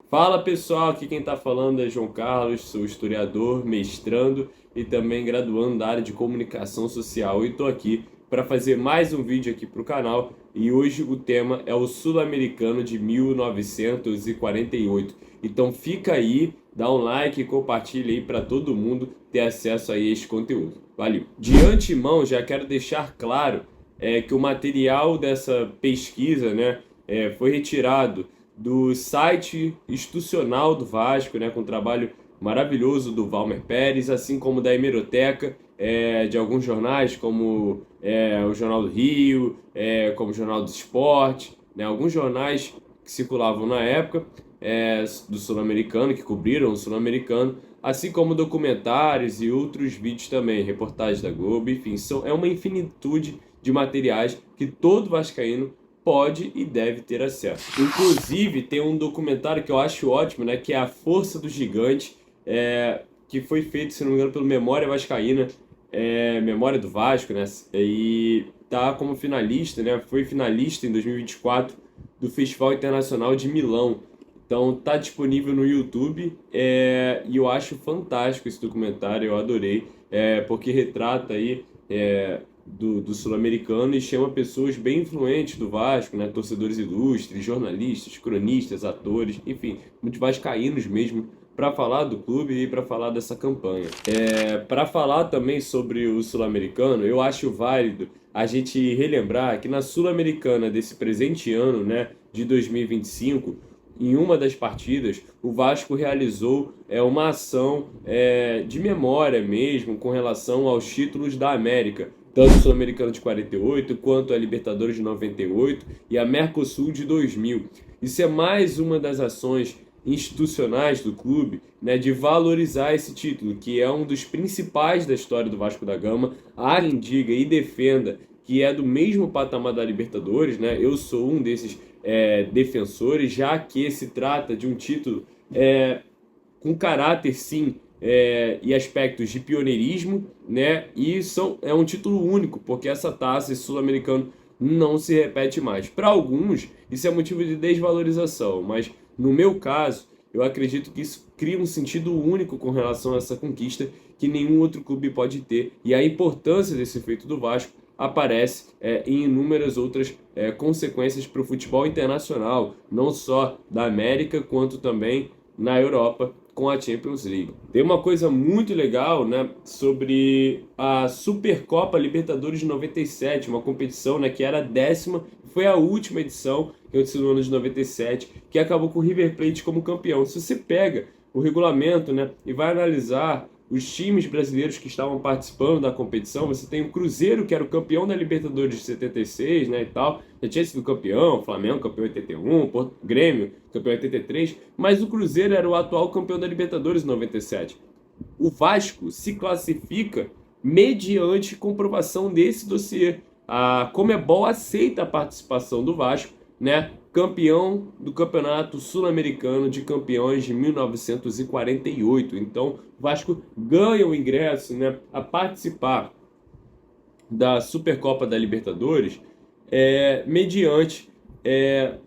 Fala pessoal, aqui quem está falando é João Carlos, sou historiador, mestrando e também graduando da área de comunicação social. E estou aqui para fazer mais um vídeo aqui para o canal e hoje o tema é o Sul-Americano de 1948. Então fica aí, dá um like e compartilha aí para todo mundo ter acesso a este conteúdo. Valeu! De antemão já quero deixar claro que o material dessa pesquisa, foi retirado do site institucional do Vasco, né, com o trabalho maravilhoso do Valmer Pérez, assim como da hemeroteca de alguns jornais, como o Jornal do Rio, como o Jornal do Esporte, né, alguns jornais que circulavam na época do Sul-Americano, que cobriram o Sul-Americano, assim como documentários e outros vídeos também, reportagens da Globo, enfim, é uma infinitude de materiais que todo vascaíno pode e deve ter acesso. Inclusive, tem um documentário que eu acho ótimo, né, que é A Força do Gigante, que foi feito, se não me engano, pelo Memória Vascaína, Memória do Vasco, né, e tá como finalista, né, foi finalista em 2024 do Festival Internacional de Milão. Então tá disponível no YouTube e eu acho fantástico esse documentário, eu adorei, porque retrata aí do Sul-Americano e chama pessoas bem influentes do Vasco, né? Torcedores ilustres, jornalistas, cronistas, atores, enfim, muitos vascaínos mesmo, para falar do clube e para falar dessa campanha. Para falar também sobre o Sul-Americano, eu acho válido a gente relembrar que na Sul-Americana desse presente ano, né, de 2025, em uma das partidas, o Vasco realizou uma ação de memória mesmo com relação aos títulos da América, tanto o Sul-Americano de 48, quanto a Libertadores de 98 e a Mercosul de 2000. Isso é mais uma das ações institucionais do clube, né, de valorizar esse título, que é um dos principais da história do Vasco da Gama. Há quem diga e defenda que é do mesmo patamar da Libertadores, né? Eu sou um desses defensores, já que se trata de um título com caráter, sim, e aspectos de pioneirismo, né? E é um título único, porque essa taça sul-americano não se repete mais. Para alguns, isso é motivo de desvalorização, mas no meu caso, eu acredito que isso cria um sentido único com relação a essa conquista que nenhum outro clube pode ter. E a importância desse feito do Vasco aparece em inúmeras outras consequências para o futebol internacional, não só da América, quanto também na Europa com a Champions League. Tem uma coisa muito legal, né, sobre a Supercopa Libertadores de 97, uma competição, né, que era a 10ª, foi a última edição, que aconteceu no ano de 97, que acabou com o River Plate como campeão. Se você pega o regulamento, né, e vai analisar os times brasileiros que estavam participando da competição, você tem o Cruzeiro, que era o campeão da Libertadores de 76, né, e tal, já tinha sido campeão, Flamengo campeão em 81, Grêmio campeão em 83, mas o Cruzeiro era o atual campeão da Libertadores em 97. O Vasco se classifica mediante comprovação desse dossiê. A Conmebol aceita a participação do Vasco, né, campeão do Campeonato Sul-Americano de Campeões de 1948. Então, o Vasco ganha o ingresso, né, a participar da Supercopa da Libertadores mediante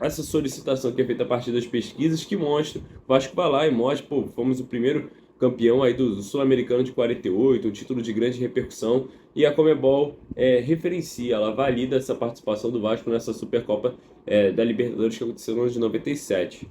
essa solicitação que é feita a partir das pesquisas que mostra, o Vasco vai lá e mostra, pô, fomos o primeiro campeão aí do Sul-Americano de 48, um título de grande repercussão, e a Conmebol referencia, ela valida essa participação do Vasco nessa Supercopa da Libertadores que aconteceu no ano de 97.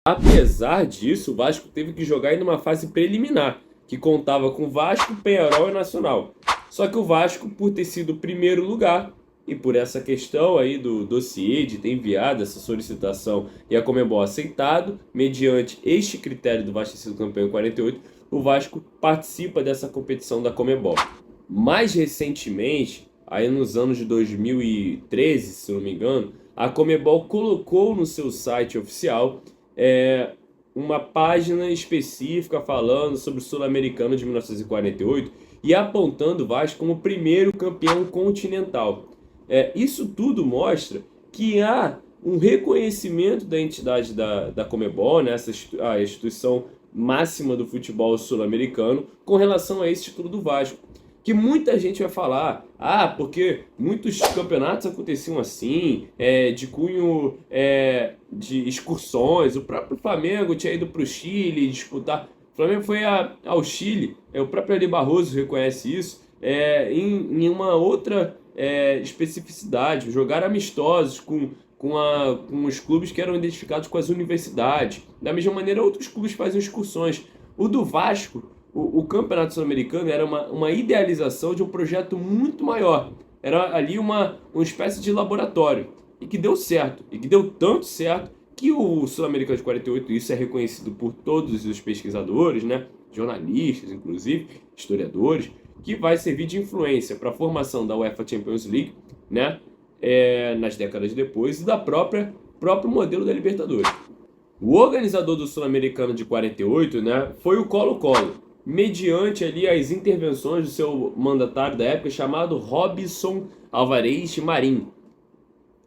Apesar disso, o Vasco teve que jogar em uma fase preliminar, que contava com Vasco, Peñarol e Nacional. Só que o Vasco, por ter sido o primeiro lugar, e por essa questão aí do dossiê de ter enviado essa solicitação e a Conmebol aceitado, mediante este critério do Vasco ter sido campeão em 48, o Vasco participa dessa competição da Conmebol. Mais recentemente, aí nos anos de 2013, se não me engano, a Conmebol colocou no seu site oficial uma página específica falando sobre o Sul-Americano de 1948 e apontando o Vasco como o primeiro campeão continental. Isso tudo mostra que há um reconhecimento da entidade da Conmebol, né, a instituição máxima do futebol sul-americano, com relação a esse título do Vasco. que muita gente vai falar, porque muitos campeonatos aconteciam assim, de cunho de excursões, o próprio Flamengo tinha ido para o Chile disputar, o Flamengo foi ao Chile, o próprio Eli Barroso reconhece isso, em uma outra especificidade, jogar amistosos com os clubes que eram identificados com as universidades. Da mesma maneira, outros clubes faziam excursões. O do Vasco, o Campeonato Sul-Americano, era uma idealização de um projeto muito maior. Era ali uma espécie de laboratório. E que deu certo. E que deu tanto certo que o Sul-Americano de 48, isso é reconhecido por todos os pesquisadores, né? Jornalistas, inclusive, historiadores, que vai servir de influência para a formação da UEFA Champions League, né? Nas décadas depois, e da próprio modelo da Libertadores. O organizador do Sul-Americano de 48, né, foi o Colo-Colo, mediante ali as intervenções do seu mandatário da época, chamado Robson Alvarez Marim.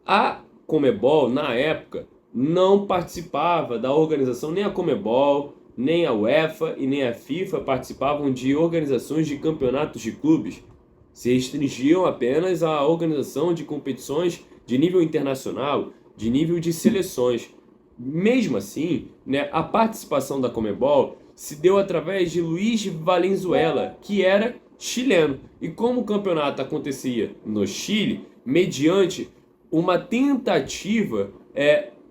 A Conmebol, na época, não participava da organização, nem a Conmebol, nem a UEFA e nem a FIFA participavam de organizações de campeonatos de clubes. Se restringiam apenas à organização de competições de nível internacional, de nível de seleções. Mesmo assim, né, a participação da Conmebol se deu através de Luiz Valenzuela, que era chileno. E como o campeonato acontecia no Chile, mediante uma tentativa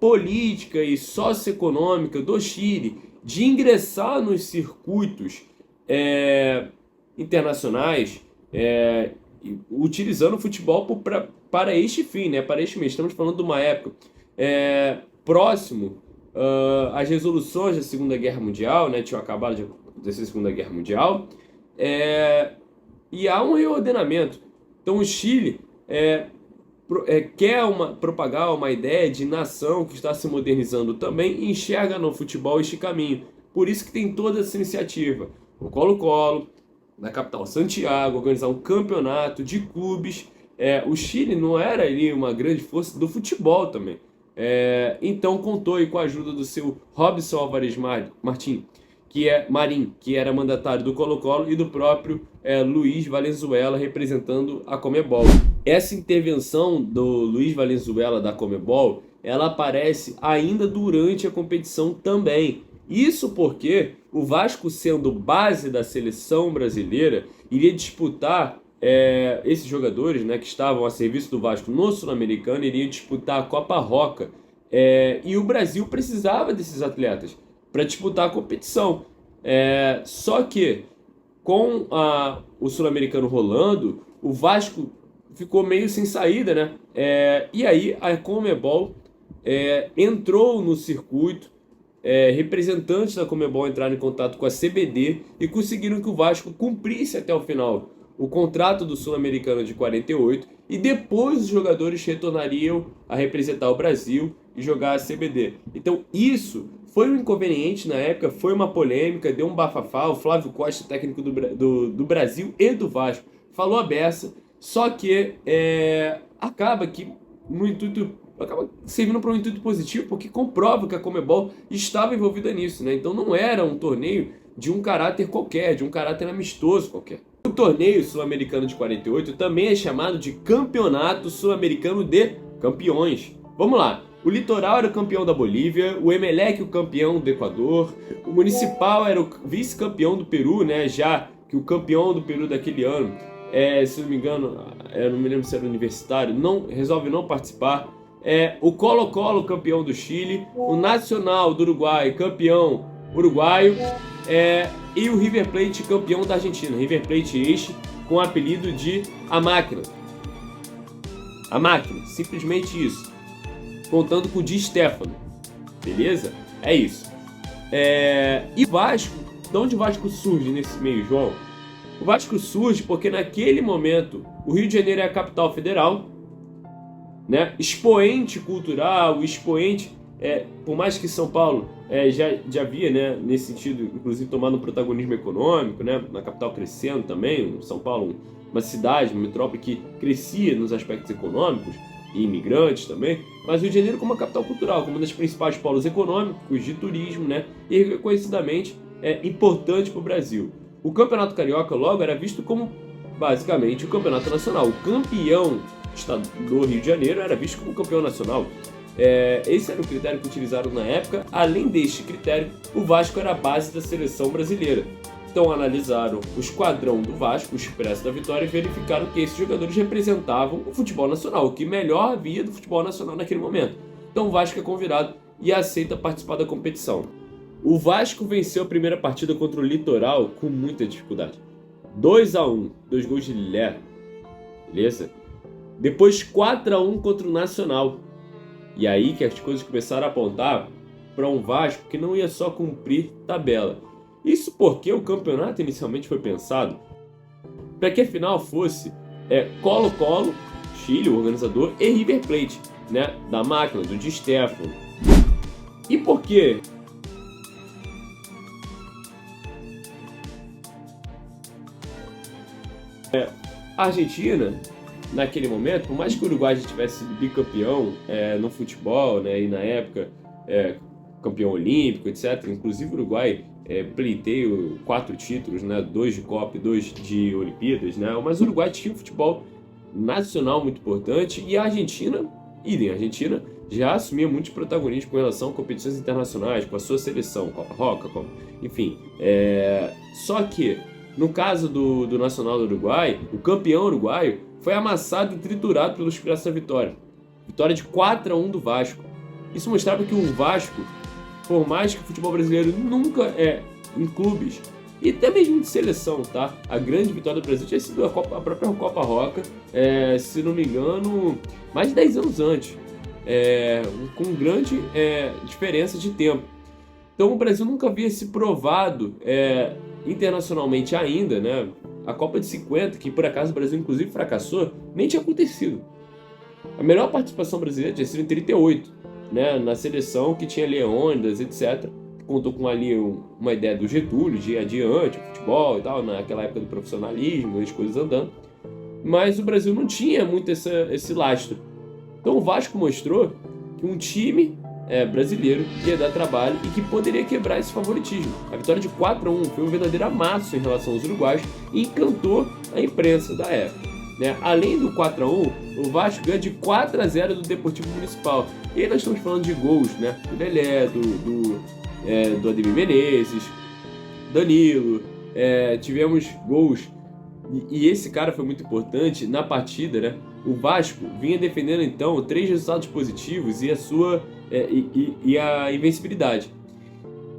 política e socioeconômica do Chile de ingressar nos circuitos internacionais, utilizando o futebol para este fim, né? Para este mês. Estamos falando de uma época próximo às resoluções da Segunda Guerra Mundial, né? Tinham acabado de acontecer a Segunda Guerra Mundial, e há um reordenamento. Então o Chile quer propagar uma ideia de nação que está se modernizando também e enxerga no futebol este caminho. Por isso que tem toda essa iniciativa. O Colo-Colo, na capital Santiago, organizar um campeonato de clubes. O Chile não era ali uma grande força do futebol também. Então contou aí com a ajuda do seu Robson Alvarez Marim, que era mandatário do Colo-Colo, e do próprio Luiz Valenzuela, representando a Conmebol. Essa intervenção do Luiz Valenzuela da Conmebol, ela aparece ainda durante a competição também. Isso porque o Vasco, sendo base da seleção brasileira, iria disputar, esses jogadores, né, que estavam a serviço do Vasco no Sul-Americano, iriam disputar a Copa Roca. E o Brasil precisava desses atletas para disputar a competição. Só que, com o Sul-Americano rolando, o Vasco ficou meio sem saída, né? E aí a Conmebol entrou no circuito, representantes da Conmebol entraram em contato com a CBD e conseguiram que o Vasco cumprisse até o final o contrato do Sul-Americano de 48, e depois os jogadores retornariam a representar o Brasil e jogar a CBD. Então isso foi um inconveniente na época, foi uma polêmica, deu um bafafá. O Flávio Costa, técnico do Brasil e do Vasco, falou a beça, só que acaba servindo para um intuito positivo, porque comprova que a Conmebol estava envolvida nisso, né? Então não era um torneio de um caráter qualquer, de um caráter amistoso qualquer. O torneio sul-americano de 48 também é chamado de Campeonato Sul-Americano de Campeões. Vamos lá. O Litoral era o campeão da Bolívia, o Emelec o campeão do Equador, o Municipal era o vice-campeão do Peru, né? Já que o campeão do Peru daquele ano, se não me engano, eu não me lembro se era universitário, resolve não participar. O Colo-Colo campeão do Chile, o Nacional do Uruguai campeão uruguaio, e o River Plate campeão da Argentina. River Plate este com o apelido de A Máquina. A Máquina, simplesmente isso. Contando com o Di Stéfano. Beleza? É isso. E Vasco, de onde o Vasco surge nesse meio, João? O Vasco surge porque naquele momento o Rio de Janeiro é a capital federal, né? Expoente cultural, expoente, por mais que São Paulo já havia, né, nesse sentido, inclusive tomando um protagonismo econômico, né, na capital crescendo também, São Paulo, uma cidade, uma metrópole que crescia nos aspectos econômicos e imigrantes também, mas o Rio de Janeiro como uma capital cultural, como um dos principais polos econômicos, de turismo, né, e reconhecidamente importante para o Brasil. O Campeonato Carioca logo era visto como basicamente o campeonato nacional. O campeão do Rio de Janeiro era visto como campeão nacional. Esse era o critério que utilizaram na época. Além deste critério, o Vasco era a base da seleção brasileira. Então analisaram o esquadrão do Vasco, o Expresso da Vitória, e verificaram que esses jogadores representavam o futebol nacional, o que melhor havia do futebol nacional naquele momento. Então o Vasco é convidado e aceita participar da competição. O Vasco venceu a primeira partida contra o Litoral com muita dificuldade. 2-1, 2 gols de Lilé, beleza? Depois 4-1 contra o Nacional. E aí que as coisas começaram a apontar para um Vasco que não ia só cumprir tabela. Isso porque o campeonato inicialmente foi pensado para que a final fosse Colo-Colo, Chile, o organizador, e River Plate, né, da máquina, do Di Stéfano. E por quê? A Argentina, naquele momento, por mais que o Uruguai já tivesse sido bicampeão no futebol, né, e na época campeão olímpico, etc., inclusive o Uruguai pleiteio 4 títulos, né, 2 de Copa e 2 de Olimpíadas, né, mas o Uruguai tinha um futebol nacional muito importante e a Argentina, idem, a Argentina já assumia muito protagonismo com relação a competições internacionais, com a sua seleção, Copa Roca, enfim. Só que, no caso do Nacional do Uruguai, o campeão uruguaio foi amassado e triturado pelo Expresso da Vitória. Vitória de 4-1 do Vasco. Isso mostrava que o Vasco, por mais que o futebol brasileiro nunca em clubes, e até mesmo de seleção, tá? A grande vitória do Brasil tinha sido a própria Copa Roca, se não me engano, mais de 10 anos antes, com grande diferença de tempo. Então o Brasil nunca havia se provado internacionalmente ainda, né? A Copa de 50, que por acaso o Brasil inclusive fracassou, nem tinha acontecido. A melhor participação brasileira tinha sido em 38, né? Na seleção que tinha Leônidas, etc. Contou com ali uma ideia do Getúlio, de ir adiante, o futebol e tal, naquela época do profissionalismo, as coisas andando. Mas o Brasil não tinha muito esse lastro. Então o Vasco mostrou que um time brasileiro ia dar trabalho e que poderia quebrar esse favoritismo. A vitória de 4-1 foi um verdadeiro amasso em relação aos uruguaios e encantou a imprensa da época, né? Além do 4-1, o Vasco ganha de 4-0 do Deportivo Municipal. E aí nós estamos falando de gols, né? Do Lelé, do Ademir Menezes, Danilo, tivemos gols, e esse cara foi muito importante na partida, né? O Vasco vinha defendendo então 3 resultados positivos e a sua e a invencibilidade.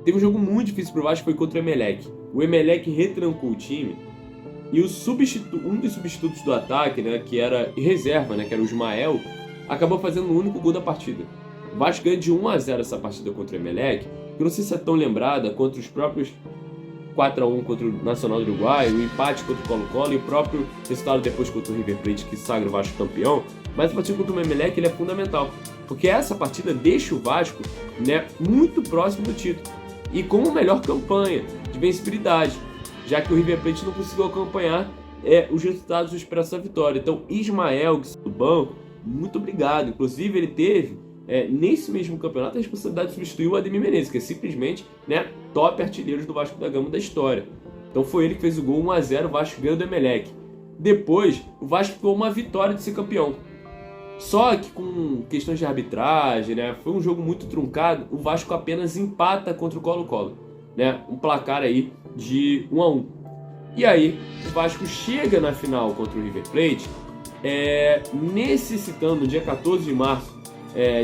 Teve um jogo muito difícil para o Vasco, foi contra o Emelec. O Emelec retrancou o time e um dos substitutos do ataque, né, que era reserva, né, que era o Ismael, acabou fazendo o único gol da partida. O Vasco ganha de 1-0 essa partida contra o Emelec, que não sei se é tão lembrada contra os próprios 4-1 contra o Nacional do Uruguai, o empate contra o Colo-Colo e o próprio resultado depois contra o River Plate, que sagra o Vasco campeão. Mas a partida contra o Emelec ele é fundamental, porque essa partida deixa o Vasco, né, muito próximo do título e com uma melhor campanha de vencibilidade, já que o River Plate não conseguiu acompanhar os resultados do Expresso da Vitória. Então Ismael, que saiu do banco, muito obrigado. Inclusive ele teve nesse mesmo campeonato a responsabilidade de substituir o Ademir Menezes, que é simplesmente, né, top artilheiro do Vasco da Gama da história. Então foi ele que fez o gol. 1-0, o Vasco ganhou do Emelec. Depois o Vasco ficou uma vitória de ser campeão. Só que com questões de arbitragem, né, foi um jogo muito truncado. O Vasco apenas empata contra o Colo-Colo, né, um placar aí de 1-1. E aí o Vasco chega na final contra o River Plate, necessitando, no dia 14 de março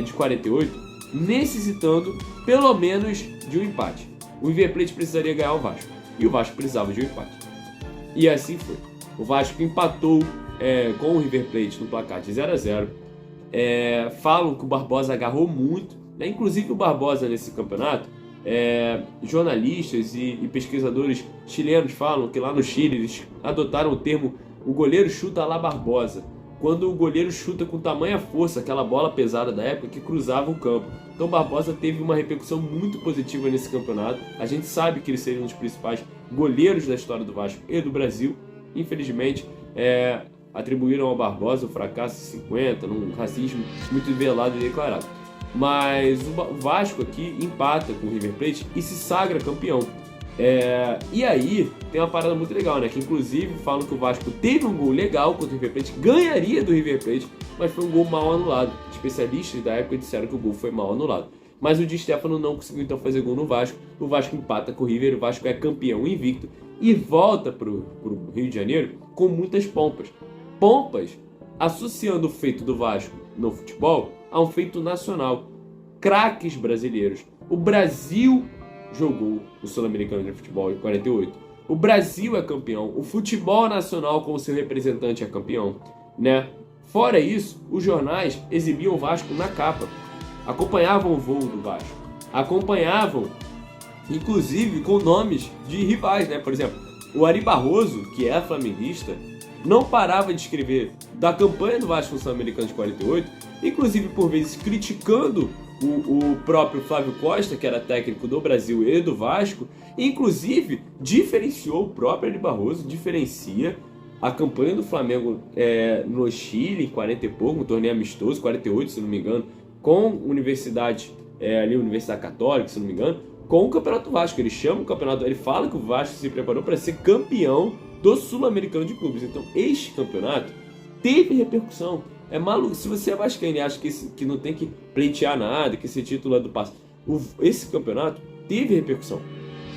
de 48, necessitando pelo menos de um empate. O River Plate precisaria ganhar o Vasco e o Vasco precisava de um empate. E assim foi. O Vasco empatou com o River Plate no placar de 0-0. Falam que o Barbosa agarrou muito, né? Inclusive o Barbosa nesse campeonato, jornalistas e pesquisadores chilenos falam que lá no Chile eles adotaram o termo "o goleiro chuta lá Barbosa", quando o goleiro chuta com tamanha força aquela bola pesada da época que cruzava o campo. Então Barbosa teve uma repercussão muito positiva nesse campeonato. A gente sabe que ele seria um dos principais goleiros da história do Vasco e do Brasil. Infelizmente, atribuíram ao Barbosa o fracasso de 50, num racismo muito velado e declarado. Mas o Vasco aqui empata com o River Plate e se sagra campeão. E aí, tem uma parada muito legal, né? Que inclusive falam que o Vasco teve um gol legal contra o River Plate, ganharia do River Plate, mas foi um gol mal anulado. Especialistas da época disseram que o gol foi mal anulado. Mas o Di Stéfano não conseguiu então fazer gol no Vasco. O Vasco empata com o River, o Vasco é campeão invicto e volta pro Rio de Janeiro com muitas pompas. Pompas associando o feito do Vasco no futebol a um feito nacional. Craques brasileiros. O Brasil jogou o Sul-Americano de Futebol em 48. O Brasil é campeão. O futebol nacional com o seu representante é campeão, né? Fora isso, os jornais exibiam o Vasco na capa. Acompanhavam o voo do Vasco. Acompanhavam, inclusive, com nomes de rivais, né? Por exemplo, o Ari Barroso, que é flamenguista, não parava de escrever da campanha do Vasco no Sul-Americano de 48, inclusive por vezes criticando o próprio Flávio Costa, que era técnico do Brasil e do Vasco, inclusive diferenciou o próprio Ari Barroso, diferencia a campanha do Flamengo no Chile, em 40 e pouco, um torneio amistoso, 48, se não me engano, com Universidade Católica, se não me engano, com o Campeonato Vasco. Ele chama o campeonato, ele fala que o Vasco se preparou para ser campeão do Sul-Americano de Clubes. Então, este campeonato teve repercussão. É maluco. Se você é vascaíno e acha que não tem que pleitear nada, que esse título é do passado, esse campeonato teve repercussão.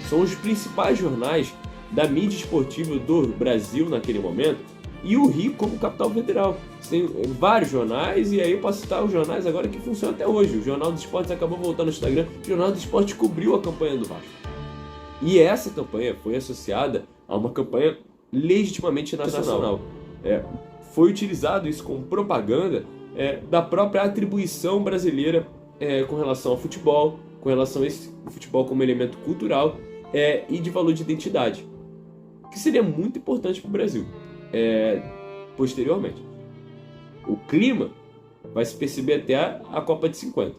São os principais jornais da mídia esportiva do Brasil naquele momento, e o Rio como capital federal. Tem vários jornais, e aí eu posso citar os jornais agora que funcionam até hoje. O Jornal dos Esportes acabou voltando no Instagram. O Jornal dos Esportes cobriu a campanha do Vasco. E essa campanha foi associada a uma campanha legitimamente nacional. Foi utilizado isso como propaganda da própria atribuição brasileira com relação ao futebol, com relação a esse futebol como elemento cultural e de valor de identidade, que seria muito importante para o Brasil posteriormente. O clima vai se perceber até a Copa de 50.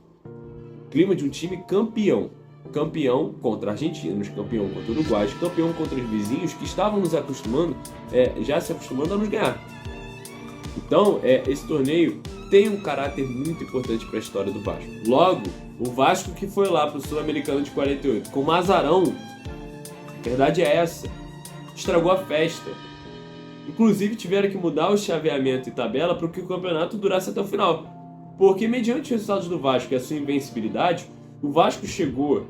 Clima de um time campeão. Campeão contra argentinos, campeão contra uruguaios, campeão contra os vizinhos que estavam nos acostumando, já se acostumando a nos ganhar. Então, esse torneio tem um caráter muito importante para a história do Vasco. Logo, o Vasco que foi lá para o Sul-Americano de 48 com Mazarão, a verdade é essa, estragou a festa. Inclusive tiveram que mudar o chaveamento e tabela para que o campeonato durasse até o final. Porque mediante os resultados do Vasco e a sua invencibilidade, o Vasco chegou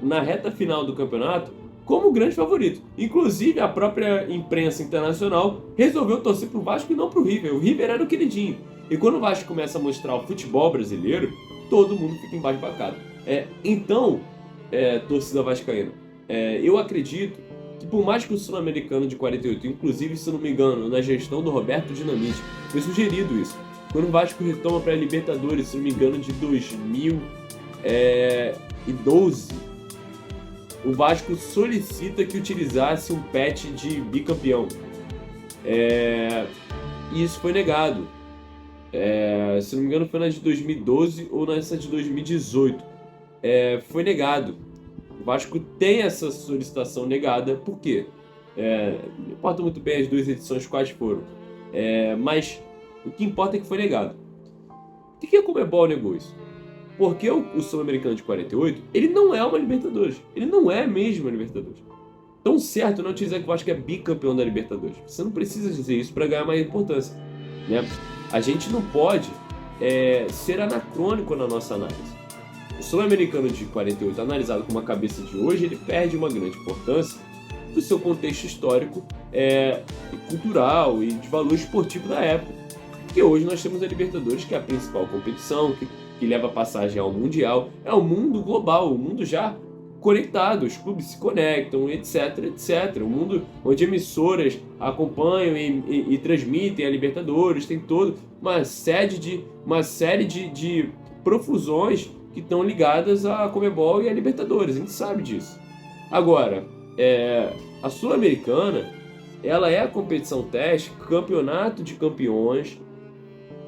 na reta final do campeonato como o grande favorito. Inclusive a própria imprensa internacional resolveu torcer para o Vasco e não para o River. O River era o queridinho. E quando o Vasco começa a mostrar o futebol brasileiro, todo mundo fica embasbacado. Então, torcida vascaína, eu acredito que por mais que o Sul-Americano de 48, inclusive, se não me engano, na gestão do Roberto Dinamite, foi sugerido isso. Quando o Vasco retoma para a Libertadores, se não me engano, de 2012, o Vasco solicita que utilizasse um patch de bicampeão. E isso foi negado. Se não me engano, foi na de 2012 ou nessa de 2018. Foi negado. O Vasco tem essa solicitação negada, por quê? Não importa muito bem as duas edições quais foram, mas o que importa é que foi negado. Por que a Conmebol negou isso? Porque o Sul-Americano de 48, ele não é uma Libertadores, ele não é mesmo uma Libertadores. Tão certo não te dizer que o Vasco é bicampeão da Libertadores. Você não precisa dizer isso para ganhar mais importância, né? A gente não pode ser anacrônico na nossa análise. O Sul-Americano de 48, analisado com uma cabeça de hoje, ele perde uma grande importância do seu contexto histórico, cultural e de valor esportivo da época. Porque hoje nós temos a Libertadores, que é a principal competição, que leva a passagem ao Mundial. É o mundo global, o mundo já conectado, os clubes se conectam, etc, etc. O mundo onde emissoras acompanham e transmitem a Libertadores, tem toda uma série de profusões que estão ligadas à Conmebol e à Libertadores, a gente sabe disso. Agora, a Sul-Americana, ela é a competição teste, campeonato de campeões,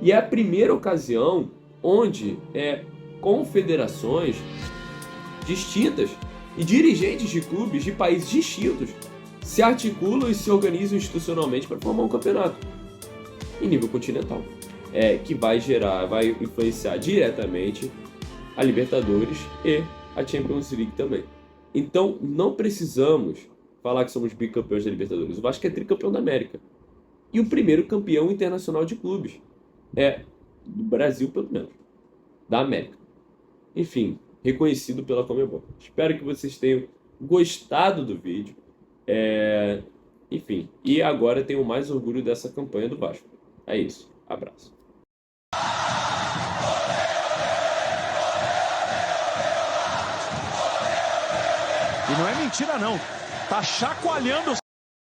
e é a primeira ocasião onde confederações distintas e dirigentes de clubes de países distintos se articulam e se organizam institucionalmente para formar um campeonato em nível continental, que vai influenciar diretamente a Libertadores e a Champions League também. Então, não precisamos falar que somos bicampeões da Libertadores. O Vasco é tricampeão da América. E o primeiro campeão internacional de clubes. Do Brasil, pelo menos. Da América. Enfim, reconhecido pela Conmebol. Espero que vocês tenham gostado do vídeo. Enfim, e agora tenho mais orgulho dessa campanha do Vasco. É isso. Abraço. E não é mentira, não. Tá chacoalhando